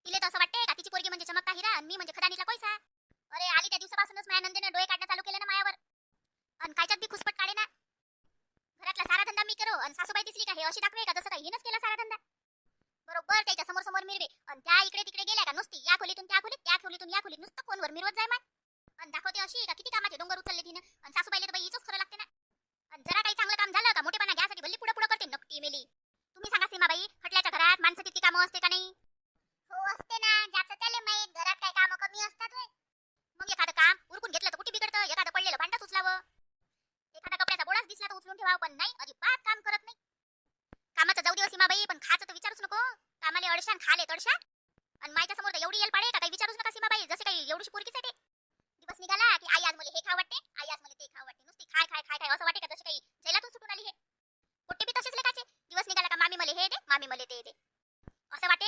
तिले तर असं वाटते का तिची पोरगी म्हणजे चमकता हिरा आणि मी म्हणजे खदानीचा पैसा. अरे आली त्या दिवसापासूनच माझ्या नंदेने डोळे काढणं चालू केलं ना मायावर. आणि कायच्यात बी खुसपट काढे ना. घरातला सारा धंदा मी करो आणि सासूबाई दिसली का हे अशी दाखवे का जसं काही हिनच केला सारा धंदा. बरोबर त्याच्या समोर समोर मिरवे आणि त्या इकडे तिकडे गेल्या का नुसती या खोलीतून त्या खोलीत त्या खोलीतून या खोलीत नुसतं फोनवर मिरवत जाय माय. आणि दाखवते अशी का किती कामाचे डोंगर उचलले तिनं. आणि सासूबाईला तर बाई हिचंच खरं लागते ना. आणि जरा काही चांगलं काम झालं का मोठेपणा घ्यासाठी भल्ली पुढे पुढे करते नक्की मेली. तुम्ही सांगा सीमाबाई खटल्याच्या घरात माणसं किती कामं असते का नाही. हो असते ना, ज्याचं त्याला माहित. घरात काय कामं कमी असतात होय. मग एखादं काम उरकून घेतलं तर कुठे बिघडतं. एखादं पडलेलं भांडच उचलावं. एखादा कपड्याचा बोळाच दिसला तर उचलून ठेवावं. पण नाही अजिबात काम करत नाही. कामाचं जाऊ दे सीमाबाई पण खायचं तर विचारूच नको. कामाले अडशान खाले तडशा. आणि मायच्या समोर तर एवढी येल पाडे का काही विचारूच नका सीमाबाई. जसे काही एवढीशी पोरकीच आहे ते. दिवस निघाला की आई आज मला हे खाव वाटते, आई आज मला ते खाव वाटते. नुसती खाय खाय खाय खाय असं वाटे का जसे काही जैलातून सुटून आली हे. पोट्टे बी तसेच लेखाचे. दिवस निघाला का मामी मला हे दे, मामी मला ते दे. असं वाटे